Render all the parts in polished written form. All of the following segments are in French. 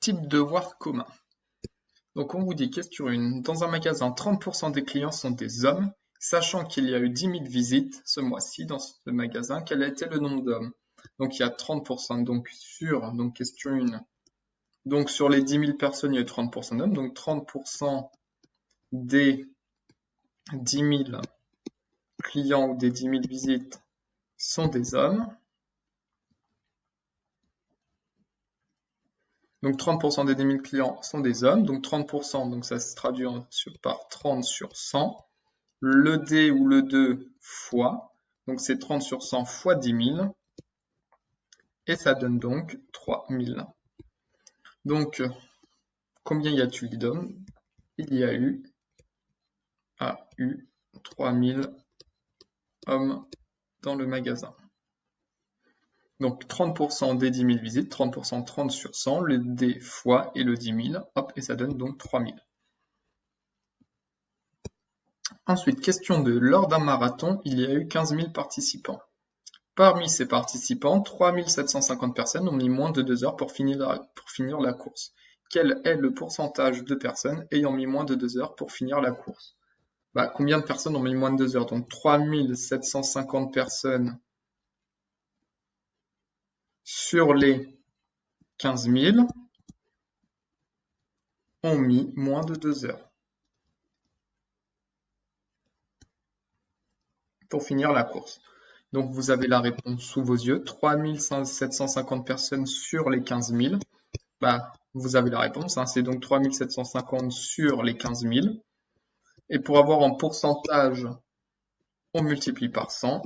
type de devoir commun. Donc on vous dit question 1. Dans un magasin, 30% des clients sont des hommes. Sachant qu'il y a eu 10 000 visites ce mois-ci dans ce magasin, quel a été le nombre d'hommes? Donc il y a 30%. Donc question 1. Donc sur les 10 000 personnes, il y a eu 30% d'hommes. Donc 30% des 10 000 clients ou des 10 000 visites sont des hommes. Donc 30% des 10 000 clients sont des hommes. Donc 30%, donc ça se traduit par 30 sur 100. Le D ou le 2 fois. Donc c'est 30 sur 100 fois 10 000. Et ça donne donc 3 000. Donc combien y a-t-il d'hommes? Il y a eu 3 000 hommes dans le magasin. Donc 30% des 10 000 visites, 30%, 30 sur 100, le D fois et le 10 000, hop, et ça donne donc 3 000. Ensuite, question 2. Lors d'un marathon, il y a eu 15 000 participants. Parmi ces participants, 3 750 personnes ont mis moins de 2 heures pour finir la course. Quel est le pourcentage de personnes ayant mis moins de 2 heures pour finir la course? Combien de personnes ont mis moins de 2 heures? Donc 3 750 personnes sur les 15 000 ont mis moins de 2 heures pour finir la course. Donc vous avez la réponse sous vos yeux, 3 750 personnes sur les 15 000. Vous avez la réponse, c'est donc 3 750 sur les 15 000. Et pour avoir en pourcentage, on multiplie par 100,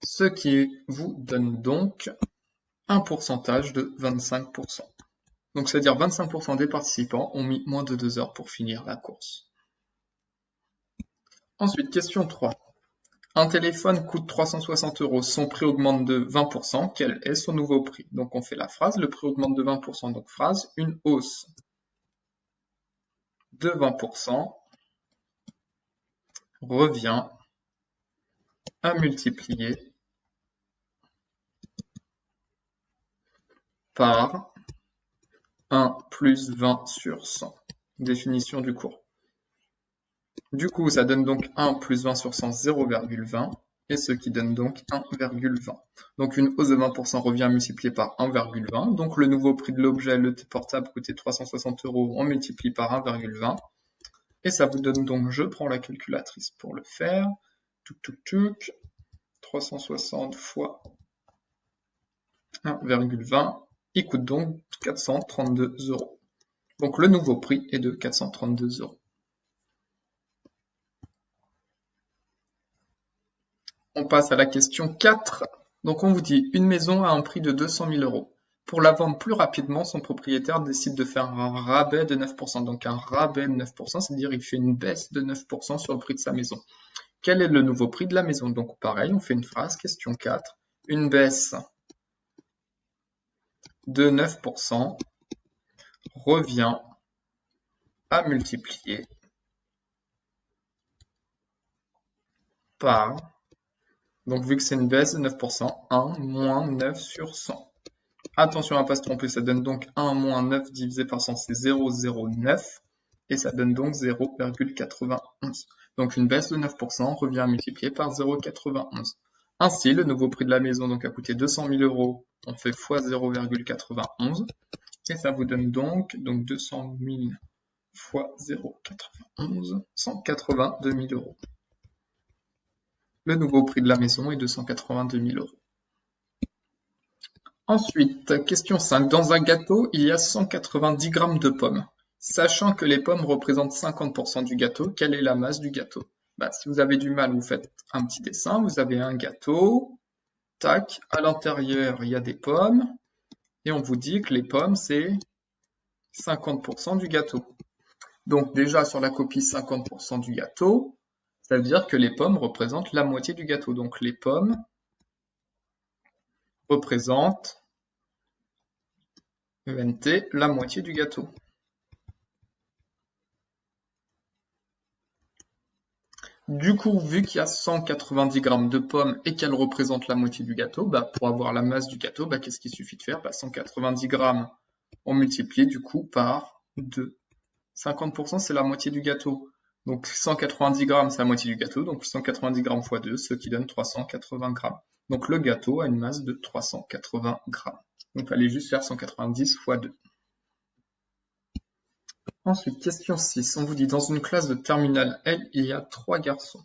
ce qui vous donne donc un pourcentage de 25%. Donc c'est-à-dire 25% des participants ont mis moins de 2 heures pour finir la course. Ensuite, question 3. Un téléphone coûte 360 €, son prix augmente de 20%, quel est son nouveau prix? Donc on fait la phrase, le prix augmente de 20%, donc phrase, une hausse de 20% revient à multiplier par 1 plus 20 sur 100. Définition du cours. Du coup, ça donne donc 1 plus 20 sur 100, 0,20, et ce qui donne donc 1,20. Donc une hausse de 20% revient à multiplier par 1,20. Donc le nouveau prix de l'objet, le portable, coûtait 360 €, on multiplie par 1,20. Et ça vous donne donc, je prends la calculatrice pour le faire, 360 fois 1,20, il coûte donc 432 €. Donc le nouveau prix est de 432 €. On passe à la question 4. Donc on vous dit, une maison a un prix de 200 000 €. Pour la vendre plus rapidement, son propriétaire décide de faire un rabais de 9%. Donc un rabais de 9%, c'est-à-dire il fait une baisse de 9% sur le prix de sa maison. Quel est le nouveau prix de la maison? Donc pareil, on fait une phrase, question 4. Une baisse de 9% revient à multiplier par, donc vu que c'est une baisse de 9%, 1 moins 9 sur 100. Attention à ne pas se tromper, ça donne donc 1 moins 9 divisé par 100, c'est 0,09, et ça donne donc 0,91. Donc une baisse de 9% revient à multiplier par 0,91. Ainsi, le nouveau prix de la maison donc a coûté 200 000 €, on fait fois 0,91, et ça vous donne donc 200 000 fois 0,91, 182 000 €. Le nouveau prix de la maison est de 182 000 €. Ensuite, question 5. Dans un gâteau, il y a 190 g de pommes. Sachant que les pommes représentent 50% du gâteau, quelle est la masse du gâteau? Si vous avez du mal, vous faites un petit dessin. Vous avez un gâteau, tac, à l'intérieur, il y a des pommes, et on vous dit que les pommes, c'est 50% du gâteau. Donc déjà, sur la copie 50% du gâteau, ça veut dire que les pommes représentent la moitié du gâteau. Donc les pommes représentent ENT, la moitié du gâteau. Du coup, vu qu'il y a 190 g de pommes et qu'elles représentent la moitié du gâteau, pour avoir la masse du gâteau, qu'est-ce qu'il suffit de faire? 190 g on multiplie du coup par 2. 50%, c'est la moitié du gâteau. Donc 190 grammes, c'est la moitié du gâteau. Donc 190 grammes fois 2, ce qui donne 380 grammes. Donc le gâteau a une masse de 380 grammes. Donc il fallait juste faire 190 fois 2. Ensuite, question 6. On vous dit, dans une classe de terminale L, il y a 3 garçons.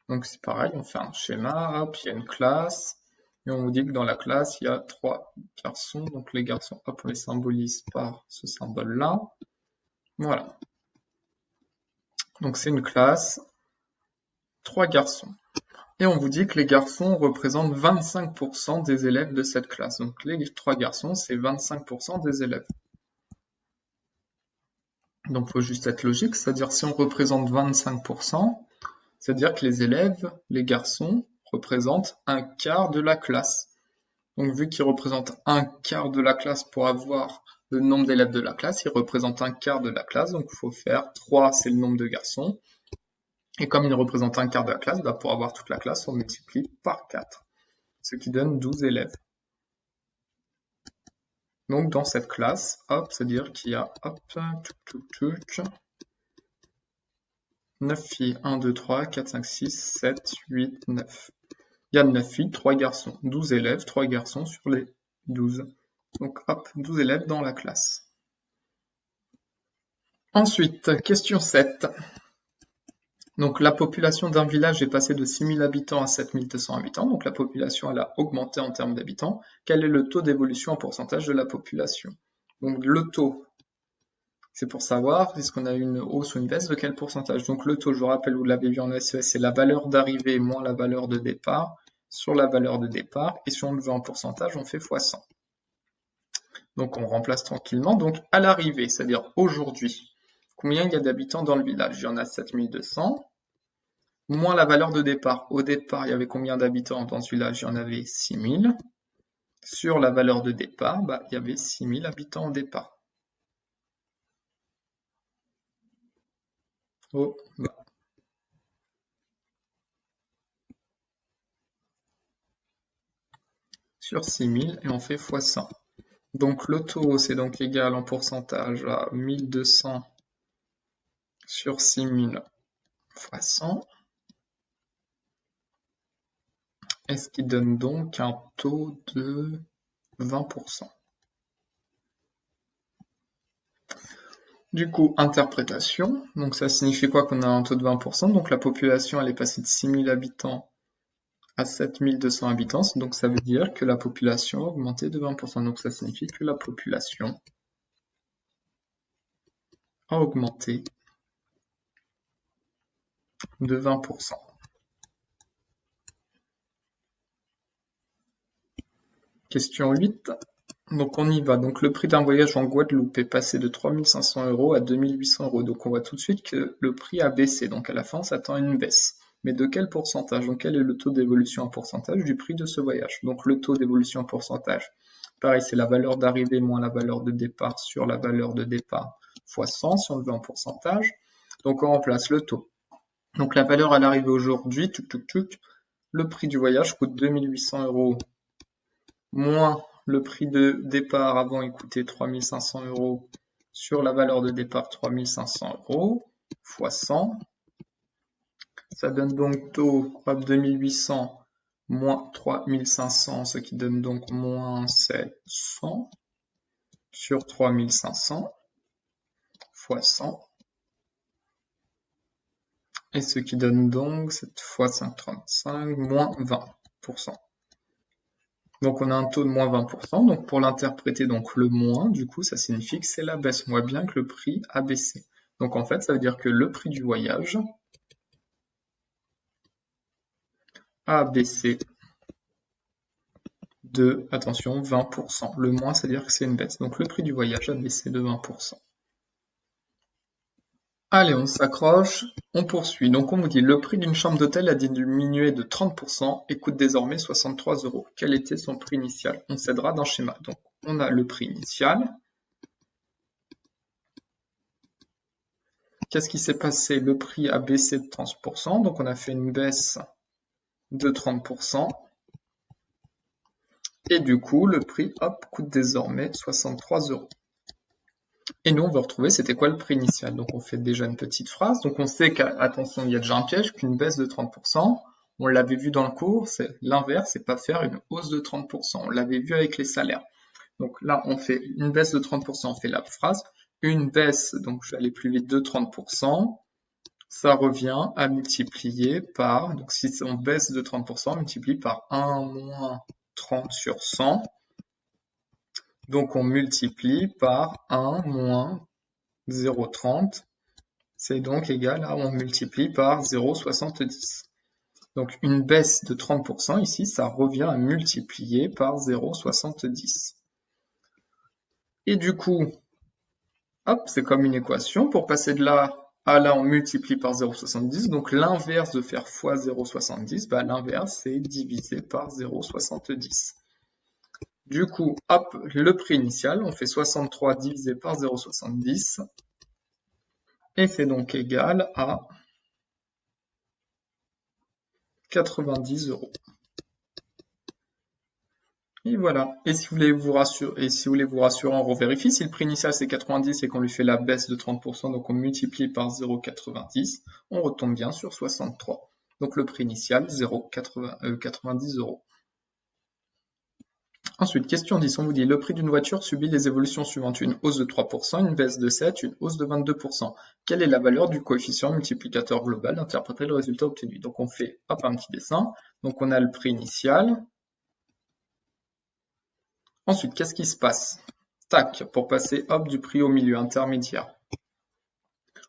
Donc c'est pareil, on fait un schéma, hop, il y a une classe. Et on vous dit que dans la classe, il y a 3 garçons. Donc les garçons, hop, on les symbolise par ce symbole-là. Voilà. Donc c'est une classe, 3 garçons. Et on vous dit que les garçons représentent 25% des élèves de cette classe. Donc les 3 garçons, c'est 25% des élèves. Donc il faut juste être logique, c'est-à-dire si on représente 25%, c'est-à-dire que les élèves, les garçons, représentent un quart de la classe. Donc vu qu'ils représentent un quart de la classe pour avoir le nombre d'élèves de la classe, ils représentent un quart de la classe, donc il faut faire 3, c'est le nombre de garçons. Et comme ils représentent un quart de la classe, bah pour avoir toute la classe, on multiplie par 4, ce qui donne 12 élèves. Donc dans cette classe, hop, c'est-à-dire qu'il y a, hop, 9 filles, 1, 2, 3, 4, 5, 6, 7, 8, 9. Il y a 9 filles, 3 garçons, 12 élèves, 3 garçons sur les 12. Donc hop, 12 élèves dans la classe. Ensuite, question 7. Donc la population d'un village est passée de 6 000 habitants à 7 200 habitants. Donc la population elle a augmenté en termes d'habitants. Quel est le taux d'évolution en pourcentage de la population? Donc le taux, c'est pour savoir est-ce qu'on a une hausse ou une baisse de quel pourcentage. Donc le taux, je vous rappelle, vous l'avez vu en SES, c'est la valeur d'arrivée moins la valeur de départ sur la valeur de départ. Et si on le veut en pourcentage, on fait x 100. Donc on remplace tranquillement. Donc à l'arrivée, c'est-à-dire aujourd'hui, combien il y a d'habitants dans le village? Il y en a 7200, moins la valeur de départ. Au départ, il y avait combien d'habitants dans ce village? Il y en avait 6000. Sur la valeur de départ, bah, il y avait 6000 habitants au départ. Oh, bah. Sur 6000 et on fait x 100. Donc le taux, c'est donc égal en pourcentage à 1200 sur 6000 x 100. Et ce qui donne donc un taux de 20%. Du coup, interprétation. Donc ça signifie quoi qu'on a un taux de 20%? Donc la population, elle est passée de 6000 habitants à 7200 habitants. Donc ça veut dire que la population a augmenté de 20%. Donc ça signifie que la population a augmenté de 20%. Question 8. Donc on y va. Donc le prix d'un voyage en Guadeloupe est passé de 3500 € à 2800 €. Donc on voit tout de suite que le prix a baissé. Donc à la fin, on s'attend à une baisse. Mais de quel pourcentage? Donc quel est le taux d'évolution en pourcentage du prix de ce voyage? Donc le taux d'évolution en pourcentage, pareil, c'est la valeur d'arrivée moins la valeur de départ sur la valeur de départ fois 100 si on le veut en pourcentage. Donc on remplace le taux. Donc la valeur à l'arrivée aujourd'hui, le prix du voyage coûte 2800 € moins le prix de départ avant il coûtait 3500 € sur la valeur de départ 3500 € fois 100. Ça donne donc taux 2800 moins 3500, ce qui donne donc moins 700 sur 3500 fois 100. Et ce qui donne donc 7 fois 535 moins 20%. Donc on a un taux de moins 20%. Donc pour l'interpréter, donc le moins, du coup, ça signifie que c'est la baisse. On voit bien que le prix a baissé. Donc en fait, ça veut dire que le prix du voyage a baissé de, attention, 20%. Le moins, c'est-à-dire que c'est une baisse. Donc le prix du voyage a baissé de 20%. Allez, on s'accroche, on poursuit. Donc on vous dit, le prix d'une chambre d'hôtel a diminué de 30% et coûte désormais 63 €. Quel était son prix initial? On s'aidera d'un schéma. Donc on a le prix initial. Qu'est-ce qui s'est passé? Le prix a baissé de 30%, donc on a fait une baisse de 30%. Et du coup, le prix, hop, coûte désormais 63 €. Et nous, on veut retrouver c'était quoi le prix initial. Donc, on fait déjà une petite phrase. Donc, on sait qu'attention, il y a déjà un piège, qu'une baisse de 30%, on l'avait vu dans le cours, c'est l'inverse, c'est pas faire une hausse de 30%. On l'avait vu avec les salaires. Donc là, on fait une baisse de 30%, on fait la phrase. Une baisse, donc je vais aller plus vite, de 30%, ça revient à multiplier par, donc si on baisse de 30%, on multiplie par 1 moins 30 sur 100. Donc on multiplie par 1 moins 0,30. C'est donc égal à, on multiplie par 0,70. Donc une baisse de 30% ici, ça revient à multiplier par 0,70. Et du coup, hop, c'est comme une équation. Pour passer de là à là, on multiplie par 0,70. Donc l'inverse de faire fois 0,70, bah, l'inverse, c'est diviser par 0,70. Du coup, hop, le prix initial, on fait 63 divisé par 0,70. Et c'est donc égal à 90 €. Et voilà. Et si vous voulez vous rassurer, on revérifie. Si le prix initial c'est 90 et qu'on lui fait la baisse de 30%, donc on multiplie par 0,90, on retombe bien sur 63. Donc le prix initial, 90 €. Ensuite, question 10, on vous dit le prix d'une voiture subit les évolutions suivantes. Une hausse de 3%, une baisse de 7%, une hausse de 22%. Quelle est la valeur du coefficient multiplicateur global? Interprétez le résultat obtenu. Donc on fait hop, un petit dessin. Donc on a le prix initial. Ensuite, qu'est-ce qui se passe? Tac, pour passer hop du prix au milieu intermédiaire.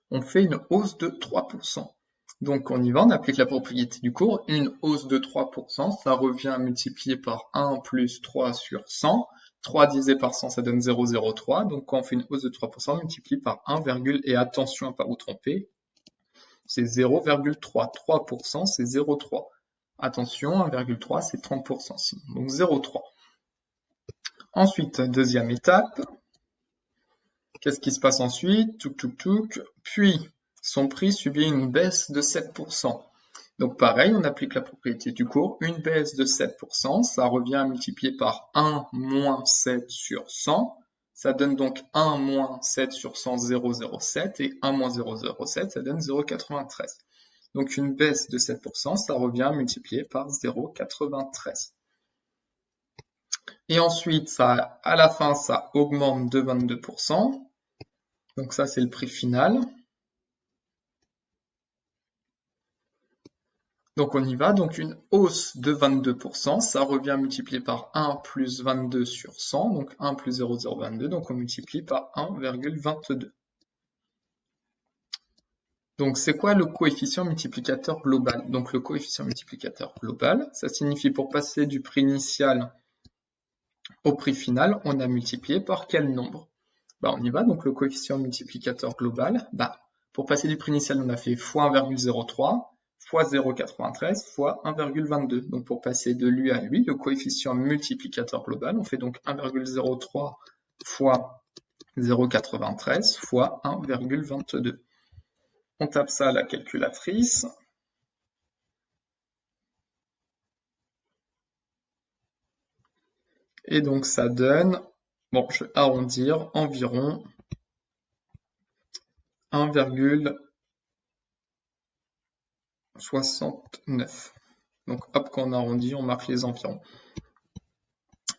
On fait une hausse de 3%. Donc on y va, on applique la propriété du cours. Une hausse de 3%, ça revient à multiplier par 1 plus 3 sur 100. 3 divisé par 100, ça donne 0,03. Donc quand on fait une hausse de 3%, on multiplie par 1, et attention à ne pas vous tromper, c'est 0,3. 3%, c'est 0,3. Attention, 1,3, c'est 30%. Donc 0,3. Ensuite, deuxième étape. Qu'est-ce qui se passe ensuite? Touc, touc, touc. Puis, son prix subit une baisse de 7%. Donc pareil, on applique la propriété du cours. Une baisse de 7%, ça revient à multiplier par 1 moins 7 sur 100. Ça donne donc 1 moins 7 sur 100, 0,07. Et 1 moins 0,07, ça donne 0,93. Donc une baisse de 7%, ça revient à multiplier par 0,93. Et ensuite, ça, à la fin, ça augmente de 22%. Donc ça, c'est le prix final. Donc on y va. Donc une hausse de 22%, ça revient à multiplier par 1 plus 22 sur 100. Donc 1 plus 0,022. Donc on multiplie par 1,22. Donc c'est quoi le coefficient multiplicateur global? Donc le coefficient multiplicateur global, ça signifie pour passer du prix initial au prix final, on a multiplié par quel nombre? Bah, on y va, donc le coefficient multiplicateur global, bah, pour passer du prix initial, on a fait fois 1,03, fois 0,93, fois 1,22. Donc pour passer de lui à lui, le coefficient multiplicateur global, on fait donc 1,03 fois 0,93 fois 1,22. On tape ça à la calculatrice. Et donc ça donne, bon, je vais arrondir, environ 1,69. Donc hop, quand on arrondit, on marque les environs.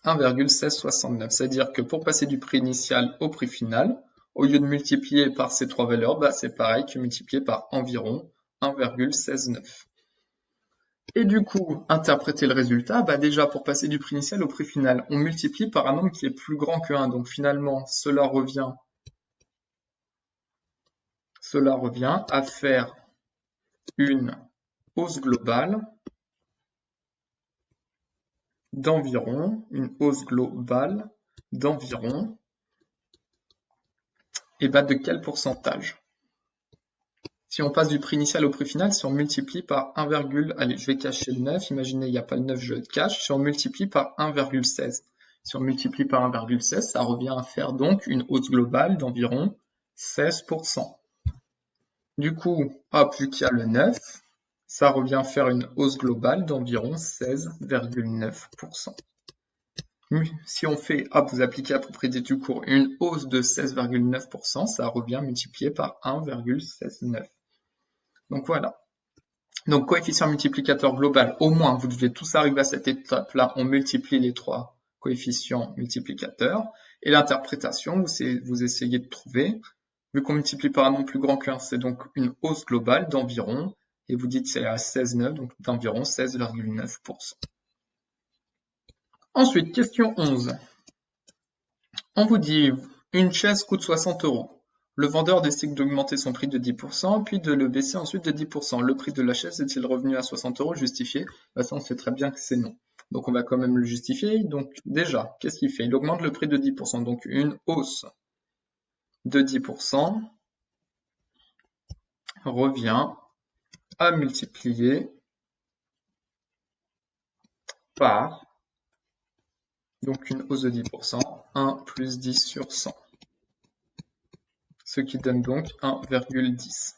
1,1669. C'est-à-dire que pour passer du prix initial au prix final, au lieu de multiplier par ces trois valeurs, bah, c'est pareil que multiplier par environ 1,169. Et du coup, interpréter le résultat, bah déjà pour passer du prix initial au prix final, on multiplie par un nombre qui est plus grand que 1. Donc finalement, cela revient à faire une hausse globale d'environ, et bah de quel pourcentage? Si on passe du prix initial au prix final, si on multiplie par 1, allez, je vais cacher le 9, imaginez il n'y a pas le 9, je le cache, si on multiplie par 1,16. Si on multiplie par 1,16, ça revient à faire donc une hausse globale d'environ 16%. Du coup, hop, vu qu'il y a le 9, ça revient à faire une hausse globale d'environ 16,9%. Si on fait, hop, vous appliquez à propriété du cours une hausse de 16,9%, ça revient multiplié par 1,169. Donc voilà. Donc coefficient multiplicateur global, au moins, vous devez tous arriver à cette étape-là, on multiplie les trois coefficients multiplicateurs. Et l'interprétation, vous essayez de trouver, vu qu'on multiplie par un nombre plus grand qu'un, c'est donc une hausse globale d'environ, et vous dites c'est à 16,9, donc d'environ 16,9%. Ensuite, question 11. On vous dit, une chaise coûte 60 €. Le vendeur décide d'augmenter son prix de 10%, puis de le baisser ensuite de 10%. Le prix de la chaise est-il revenu à 60 € justifié? Ça, on sait très bien que c'est non. Donc, on va quand même le justifier. Donc, déjà, qu'est-ce qu'il fait? Il augmente le prix de 10%. Donc, une hausse de 10% revient à multiplier par, donc une hausse de 10%, 1 plus 10 sur 100. Ce qui donne donc 1,10.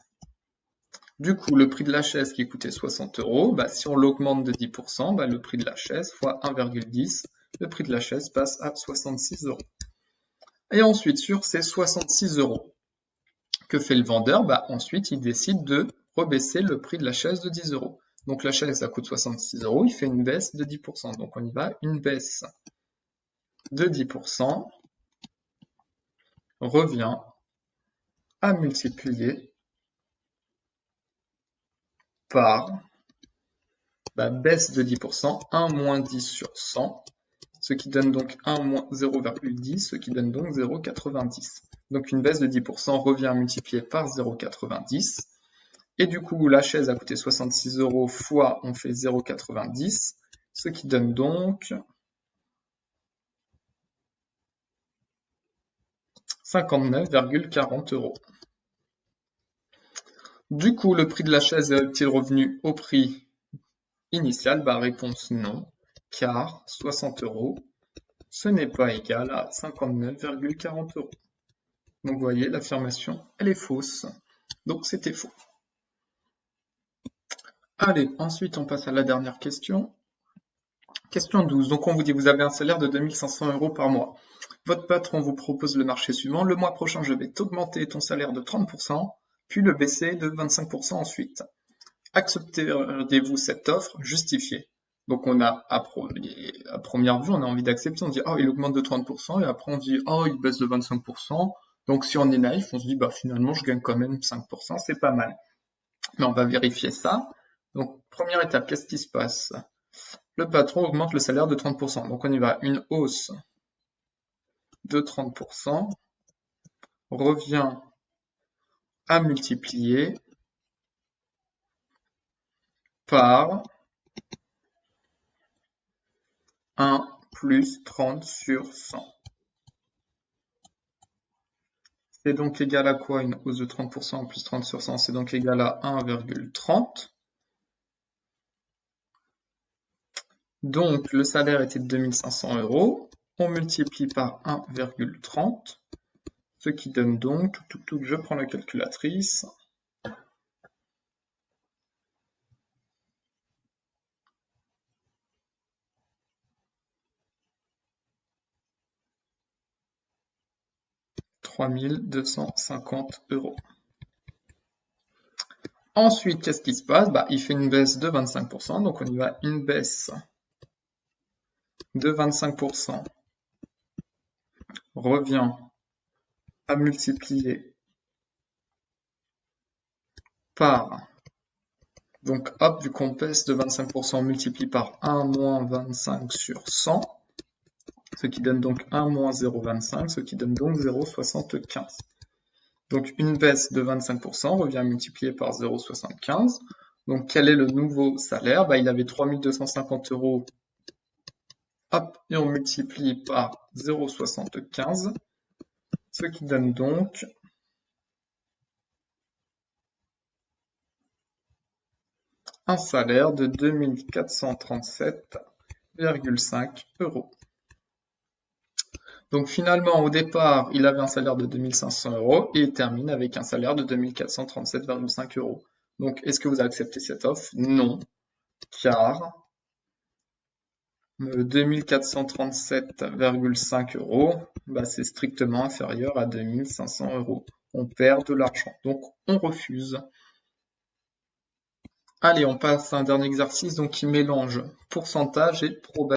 Du coup, le prix de la chaise qui coûtait 60 €, si on l'augmente de 10%, le prix de la chaise fois 1,10, le prix de la chaise passe à 66 €. Et ensuite, sur ces 66 €, que fait le vendeur? Ensuite, il décide de rebaisser le prix de la chaise de 10 €. Donc la chaise, ça coûte 66 €, il fait une baisse de 10%. Donc on y va, une baisse de 10% revient à multiplier par baisse de 10%, 1 moins 10 sur 100, ce qui donne donc 1 moins 0,10, ce qui donne donc 0,90. Donc une baisse de 10% revient à multiplier par 0,90. Et du coup, la chaise a coûté 66 € fois on fait 0,90, ce qui donne donc 59,40 €. Du coup, le prix de la chaise est-il revenu au prix initial? Réponse non, car 60 €, ce n'est pas égal à 59,40 €. Donc vous voyez, l'affirmation, elle est fausse. Donc c'était faux. Allez, ensuite on passe à la dernière question. Question 12. Donc on vous dit, vous avez un salaire de 2500 € par mois. Votre patron vous propose le marché suivant. Le mois prochain, je vais t'augmenter ton salaire de 30%, puis le baisser de 25% ensuite. Accepterez-vous cette offre? Justifiée. Donc on a, à première vue, on a envie d'accepter. On dit, oh, il augmente de 30%, et après on dit, oh, il baisse de 25%. Donc si on est naïf, on se dit, finalement, je gagne quand même 5%, c'est pas mal. Mais on va vérifier ça. Donc, première étape, qu'est-ce qui se passe? Le patron augmente le salaire de 30%. Donc on y va, une hausse de 30% revient à multiplier par 1 plus 30 sur 100. C'est donc égal à quoi une hausse de 30% plus 30 sur 100? C'est donc égal à 1,30. Donc le salaire était de 2500 €. On multiplie par 1,30, ce qui donne donc, je prends la calculatrice, 3250 €. Ensuite, qu'est-ce qui se passe? Il fait une baisse de 25%, donc on y va, une baisse de 25% revient à multiplier par, donc hop, vu qu'on baisse de 25%, on multiplie par 1 moins 25 sur 100, ce qui donne donc 1 moins 0,25, ce qui donne donc 0,75. Donc une baisse de 25% revient à multiplier par 0,75. Donc quel est le nouveau salaire? Il avait 3250 €. Hop, et on multiplie par 0,75, ce qui donne donc un salaire de 2437,5 €. Donc finalement, au départ, il avait un salaire de 2500 € et il termine avec un salaire de 2437,5 €. Donc est-ce que vous acceptez cette offre? Non, car 2437,5 €, bah, c'est strictement inférieur à 2500 €. On perd de l'argent, donc on refuse. Allez, on passe à un dernier exercice donc qui mélange pourcentage et probabilité.